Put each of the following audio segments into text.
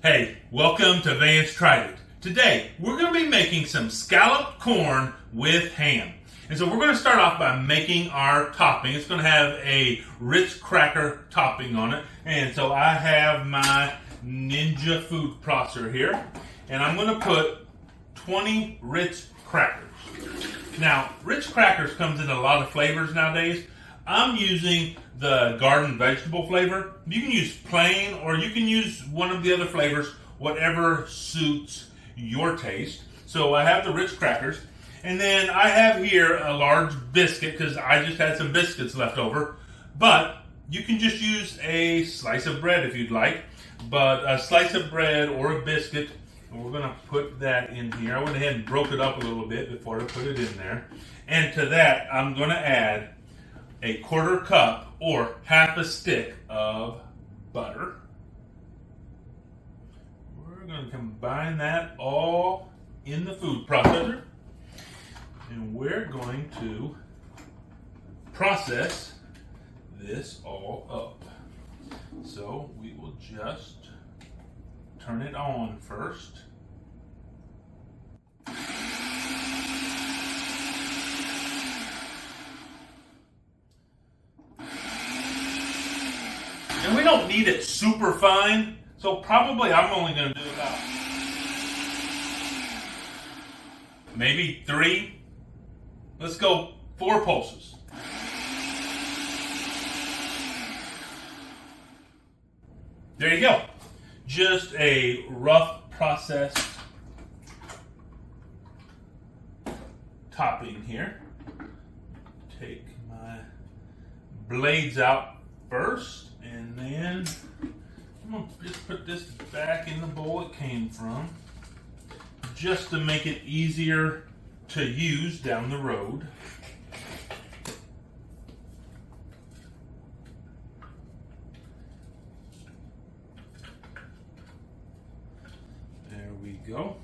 Hey, welcome to Vance Tried It. Today, we're going to be making some scalloped corn with ham. And so we're going to start off by making our topping. It's going to have a Ritz cracker topping on it. And so I have my Ninja food processor here. And I'm going to put 20 Ritz crackers. Now, Ritz crackers comes in a lot of flavors nowadays. I'm using the garden vegetable flavor. You can use plain or you can use one of the other flavors, whatever suits your taste. So I have the Ritz crackers. And then I have here a large biscuit because I just had some biscuits left over. But you can just use a slice of bread if you'd like. But a slice of bread or a biscuit, and we're going to put that in here. I went ahead and broke it up a little bit before I put it in there. And to that, I'm going to add a quarter cup or half a stick of butter. We're going to combine that all in the food processor. And we're going to process this all up. So we will just turn it on first. And we don't need it super fine, so probably I'm only going to do about maybe 3. Let's go 4 pulses. There you go. Just a rough processed topping here. Take my blades out first, and then I'm going to just put this back in the bowl it came from, just to make it easier to use down the road. There we go.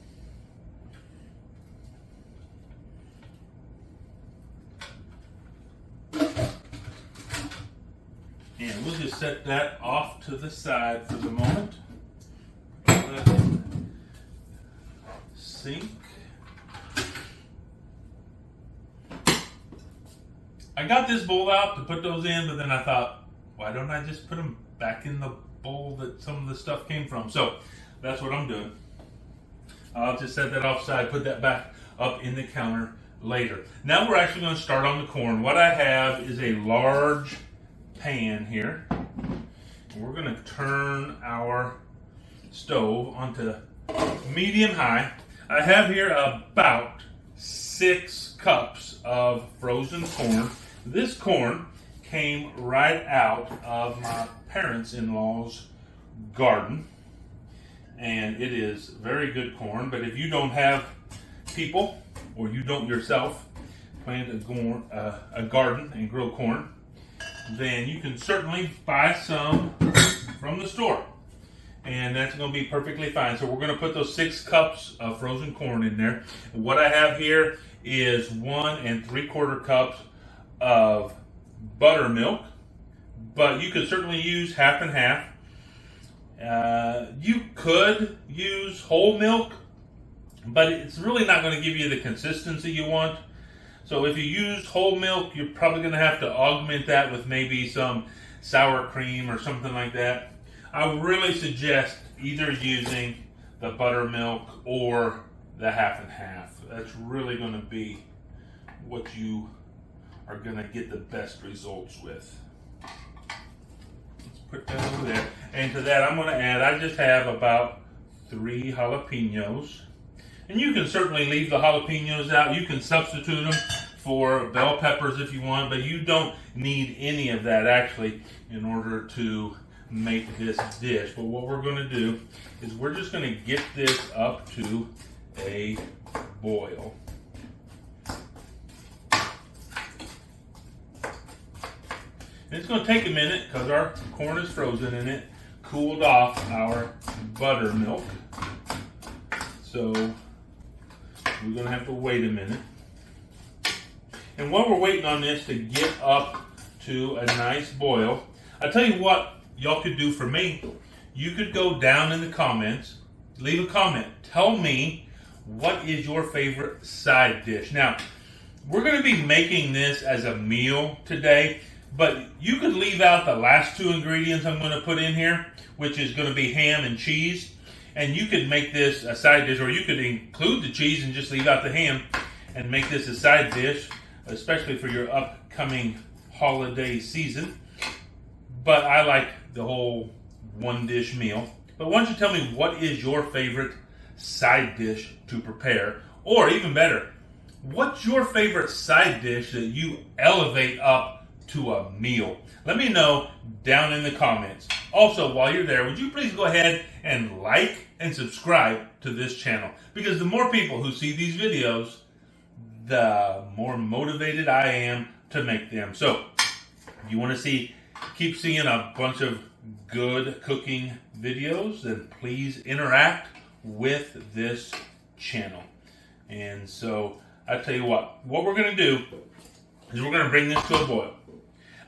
And we'll just set that off to the side for the moment. Let it sink. I got this bowl out to put those in, but then I thought, why don't I just put them back in the bowl that some of the stuff came from? So that's what I'm doing. I'll just set that offside, put that back up in the counter later. Now we're actually going to start on the corn. What I have is a large pan here. We're going to turn our stove onto medium high. I have here about 6 cups of frozen corn. This corn came right out of my parents-in-law's garden, and it is very good corn. But if you don't have people, or you don't yourself plant a garden and grow corn, then you can certainly buy some from the store, and that's going to be perfectly fine. So we're going to put those 6 cups of frozen corn in there. What I have here is 1 3/4 cups of buttermilk, but you could certainly use half and half. You could use whole milk, but it's really not going to give you the consistency you want. So if you use whole milk, you're probably going to have to augment that with maybe some sour cream or something like that. I would really suggest either using the buttermilk or the half and half. That's really going to be what you are going to get the best results with. Let's put that over there. And to that I'm going to add, I just have about 3 jalapenos. And you can certainly leave the jalapenos out. You can substitute them for bell peppers if you want, but you don't need any of that actually in order to make this dish. But what we're going to do is we're just going to get this up to a boil. And it's going to take a minute because our corn is frozen and it cooled off our buttermilk. So we're going to have to wait a minute. And while we're waiting on this to get up to a nice boil, I'll tell you what y'all could do for me. you could go down in the comments, leave a comment. Tell me, what is your favorite side dish? Now, we're going to be making this as a meal today, but you could leave out the last two ingredients I'm going to put in here, which is going to be ham and cheese. And you could make this a side dish, or you could include the cheese and just leave out the ham and make this a side dish, especially for your upcoming holiday season. But I like the whole one dish meal. But why don't you tell me, what is your favorite side dish to prepare? Or even better, what's your favorite side dish that you elevate up to a meal? Let me know down in the comments. Also, while you're there, would you please go ahead and like and subscribe to this channel? Because the more people who see these videos, the more motivated I am to make them. So, if you want to keep seeing a bunch of good cooking videos, then please interact with this channel. And so, I tell you what we're going to do is we're going to bring this to a boil.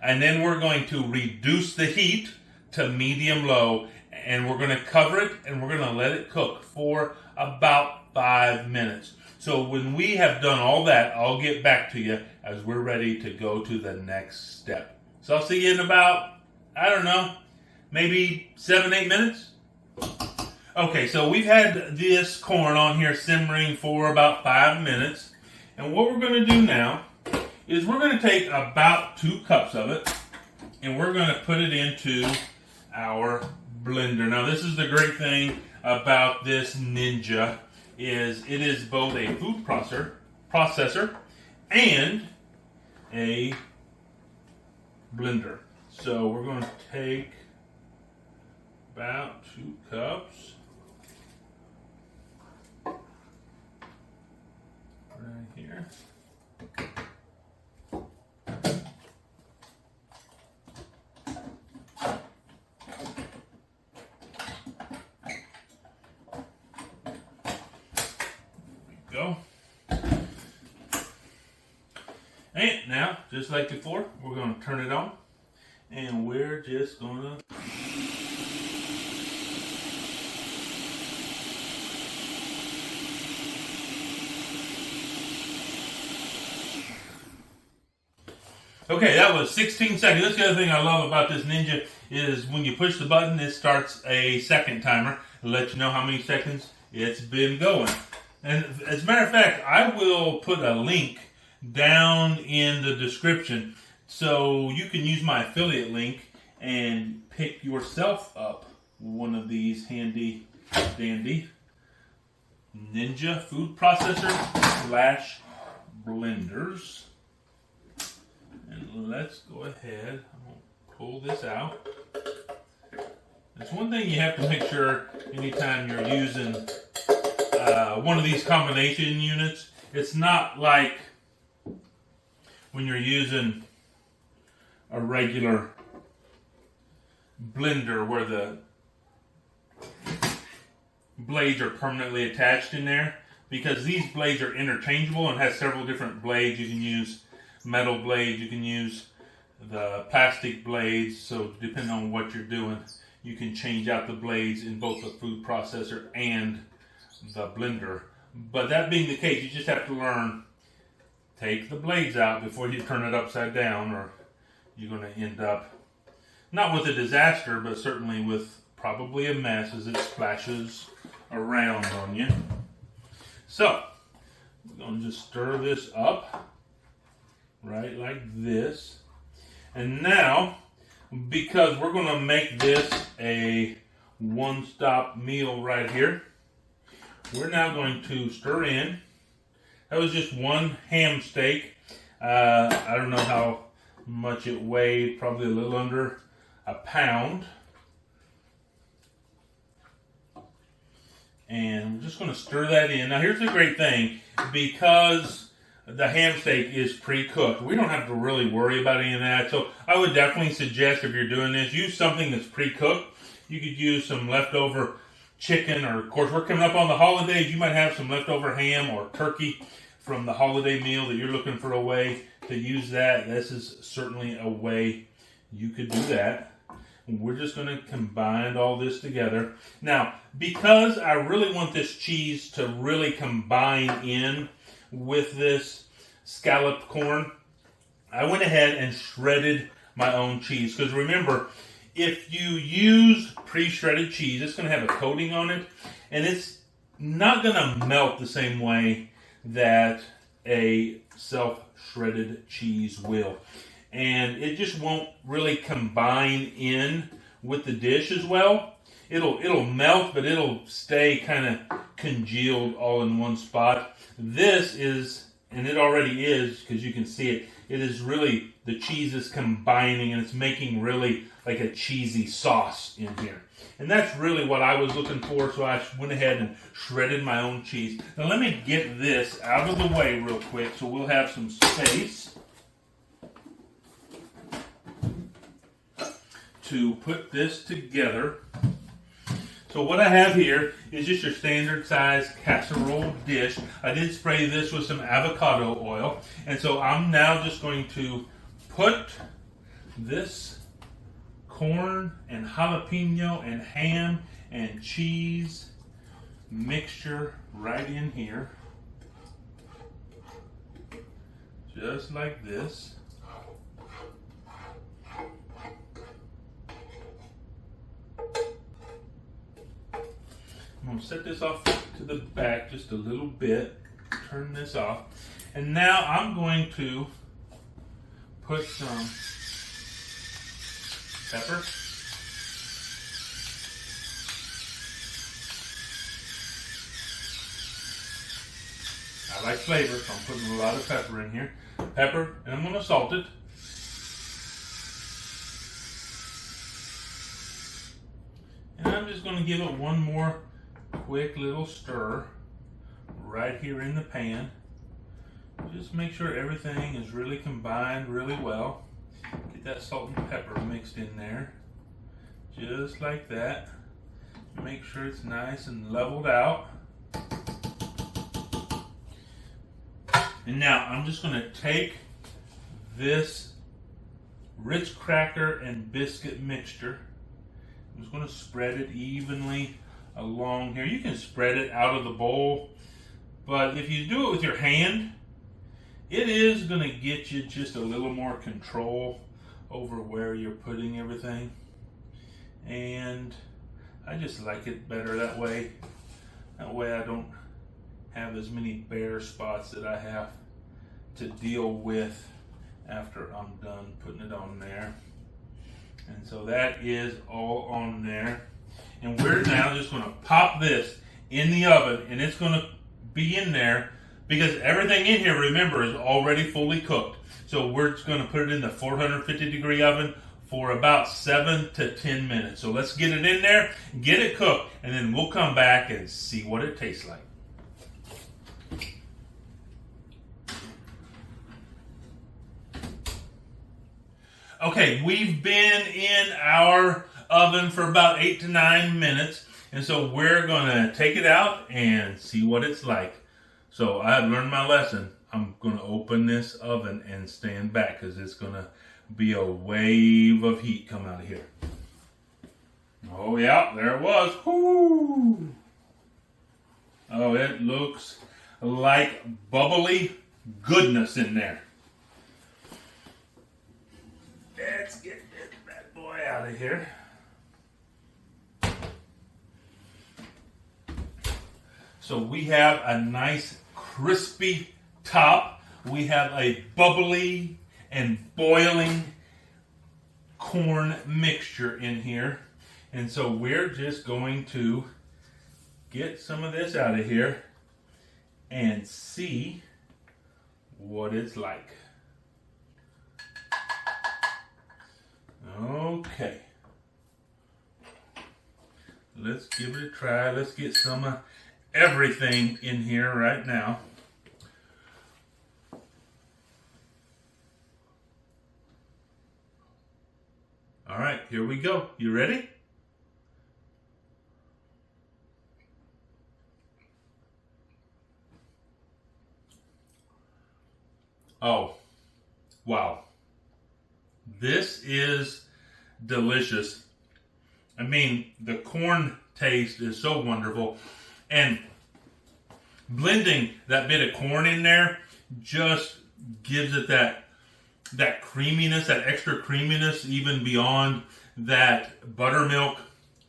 And then we're going to reduce the heat to medium-low, and we're going to cover it, and we're going to let it cook for about 5 minutes. So when we have done all that, I'll get back to you as we're ready to go to the next step. So I'll see you in about, I don't know, maybe 7-8 minutes. Okay, so we've had this corn on here simmering for about 5 minutes. And what we're going to do now is we're going to take about 2 cups of it, and we're going to put it into our blender. Now, this is the great thing about this Ninja, is it is both a food processor and a blender. So we're going to take about 2 cups right here. Go. And now, just like before, we're going to turn it on, and we're just going to okay, that was 16 seconds. That's the other thing I love about this Ninja, is when you push the button, it starts a second timer to let you know how many seconds it's been going. And as a matter of fact, I will put a link down in the description so you can use my affiliate link and pick yourself up one of these handy dandy Ninja food processor / blenders. And let's go ahead. I'm going to pull this out. There's one thing you have to make sure anytime you're using one of these combination units. It's not like when you're using a regular blender where the blades are permanently attached in there, because these blades are interchangeable and has several different blades. You can use metal blades, you can use the plastic blades, so depending on what you're doing, you can change out the blades in both the food processor and the blender. But that being the case, you just have to learn, take the blades out before you turn it upside down, or you're going to end up not with a disaster, but certainly with probably a mess as it splashes around on you. So we're going to just stir this up right like this. And now, because we're going to make this a one-stop meal right here, we're now going to stir in. That was just one ham steak. I don't know how much it weighed, probably a little under a pound. And we're just going to stir that in. Now here's the great thing, because the ham steak is pre-cooked, we don't have to really worry about any of that. So I would definitely suggest, if you're doing this, use something that's pre-cooked. You could use some leftover chicken, or of course we're coming up on the holidays, you might have some leftover ham or turkey from the holiday meal that you're looking for a way to use that. This is certainly a way you could do that. We're just going to combine all this together. Now, because I really want this cheese to really combine in with this scalloped corn, I went ahead and shredded my own cheese. Because remember, if you use pre-shredded cheese, it's going to have a coating on it, and it's not going to melt the same way that a self-shredded cheese will. And it just won't really combine in with the dish as well. It'll melt, but it'll stay kind of congealed all in one spot. This is, and it already is, because you can see it, it is really, the cheese is combining and it's making really like a cheesy sauce in here. And that's really what I was looking for, so I went ahead and shredded my own cheese. Now let me get this out of the way real quick so we'll have some space to put this together. So what I have here is just your standard size casserole dish. I did spray this with some avocado oil. And so I'm now just going to put this corn and jalapeno and ham and cheese mixture right in here. Just like this. I'm going to set this off to the back just a little bit, turn this off, and now I'm going to put some pepper. I like flavor, so I'm putting a lot of pepper in here. Pepper, and I'm going to salt it. And I'm just going to give it one more quick little stir right here in the pan. Just make sure everything is really combined really well. Get that salt and pepper mixed in there. Just like that. Make sure it's nice and leveled out. And now I'm just going to take this Ritz cracker and biscuit mixture. I'm just going to spread it evenly along here. You can spread it out of the bowl, but if you do it with your hand, it is going to get you just a little more control over where you're putting everything. And I just like it better that way. That way I don't have as many bare spots that I have to deal with after I'm done putting it on there. And so that is all on there. And we're now just going to pop this in the oven, and it's going to be in there because everything in here, remember, is already fully cooked. So we're just going to put it in the 450 degree oven for about 7 to 10 minutes. So let's get it in there, get it cooked, and then we'll come back and see what it tastes like. Okay, we've been in our oven for about 8 to 9 minutes, and so we're going to take it out and see what it's like. So I've learned my lesson. I'm going to open this oven and stand back because it's going to be a wave of heat come out of here. Oh yeah, there it was. Woo! Oh, it looks like bubbly goodness in there. Let's get this bad boy out of here. So we have a nice crispy top. We have a bubbly and boiling corn mixture in here. And so we're just going to get some of this out of here and see what it's like. Okay. Let's give it a try. Let's get some of everything in here right now. All right, here we go. You ready? Oh, wow. This is delicious. I mean, the corn taste is so wonderful. And blending that bit of corn in there just gives it that creaminess, that extra creaminess, even beyond that buttermilk.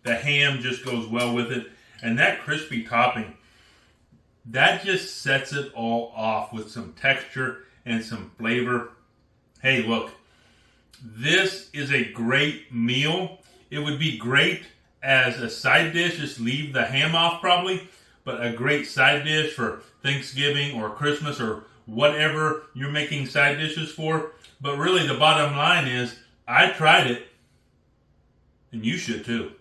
The ham just goes well with it. And that crispy topping, that just sets it all off with some texture and some flavor. Hey, look, this is a great meal. It would be great as a side dish. Just leave the ham off probably, but a great side dish for Thanksgiving or Christmas or whatever you're making side dishes for. But really the bottom line is, I tried it, and you should too.